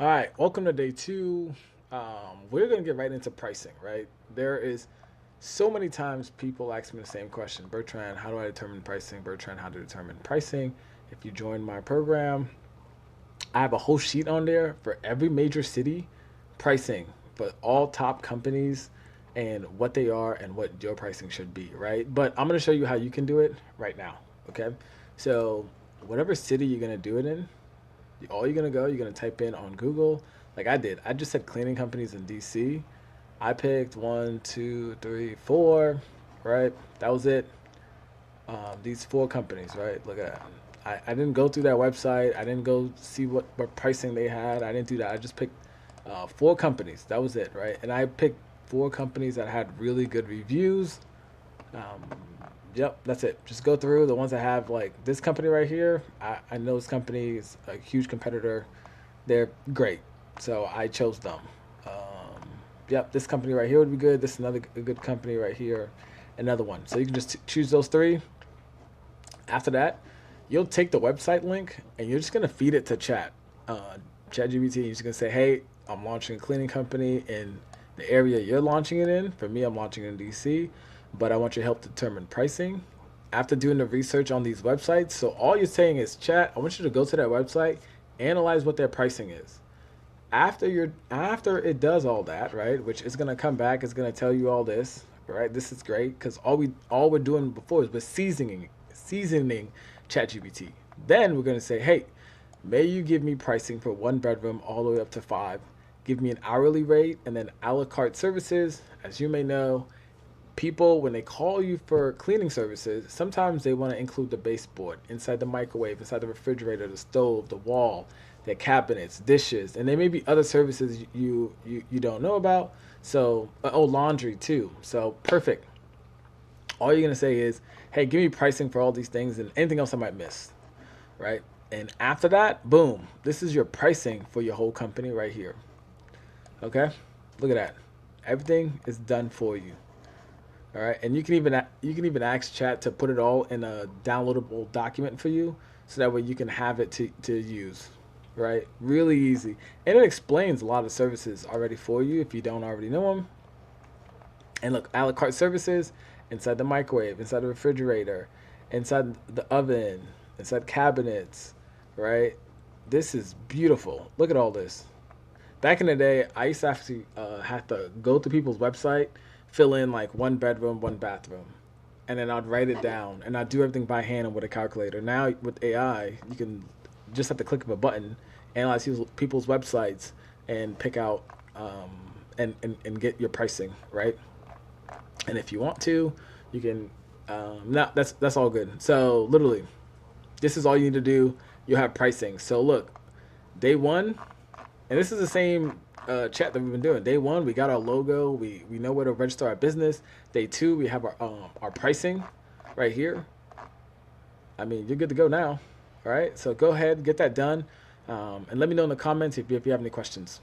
All right, welcome to day two. We're gonna get right into pricing, right? There is so many times people ask me the same question, Bertrand, how do I determine pricing? Bertrand, how to determine pricing? If you join my program, I have a whole sheet on there for every major city pricing for all top companies and what they are and what your pricing should be, right? But I'm gonna show you how you can do it right now, okay? So, whatever city you're gonna do it in, all you're gonna type in on Google, like I did. I just said cleaning companies in DC. I picked one, two, three, four, right? That was it. These four companies, right? Look at that. I didn't go through their website. I didn't go see what pricing they had. I didn't do that. I just picked four companies. That was it, right? And I picked four companies that had really good reviews. Um, yep, that's it. Just go through the ones that have like this company right here. I know this company is a huge competitor. They're great, so I chose them. Yep, this company right here would be good. This is another good company right here. Another one. So you can just choose those three. After that, you'll take the website link and you're just gonna feed it to ChatGPT. You're just gonna say, "Hey, I'm launching a cleaning company in the area you're launching it in. For me, I'm launching in DC, but I want your help to determine pricing." After doing the research on these websites, so all you're saying is, "Chat, I want you to go to that website, analyze what their pricing is." After it does all that, right, which is gonna come back, it's gonna tell you all this, right? This is great because all we're doing before is we're seasoning ChatGPT. Then we're gonna say, hey, may you give me pricing for one bedroom all the way up to five. Give me an hourly rate and then a la carte services. As you may know, people when they call you for cleaning services, sometimes they want to include the baseboard inside the microwave, inside the refrigerator, the stove, the wall, their cabinets, dishes, and there may be other services you don't know about. So oh, laundry too. So perfect. All you're gonna say is, hey, give me pricing for all these things and anything else I might miss, right? And after that, boom, this is your pricing for your whole company right here. Okay, look at that. Everything is done for you. All right, and you can even ask Chat to put it all in a downloadable document for you, so that way you can have it to use. Right, really easy, and it explains a lot of services already for you if you don't already know them. And look, a la carte services inside the microwave, inside the refrigerator, inside the oven, inside cabinets, right? This is beautiful. Look at all this. Back in the day, I used to actually have to go to people's website, fill in like one bedroom, one bathroom, and then I'd write it down and I'd do everything by hand and with a calculator. Now with AI, you can just have to click of a button, analyze people's websites, and pick out and get your pricing right. And if you want to, you can. No, that's all good. So literally, this is all you need to do. You have pricing. So look, day one, and this is the same chat that we've been doing. Day one, we got our logo. We know where to register our business. Day two, we have our pricing right here. I mean, you're good to go now. All right. So go ahead, get that done, and let me know in the comments if you have any questions.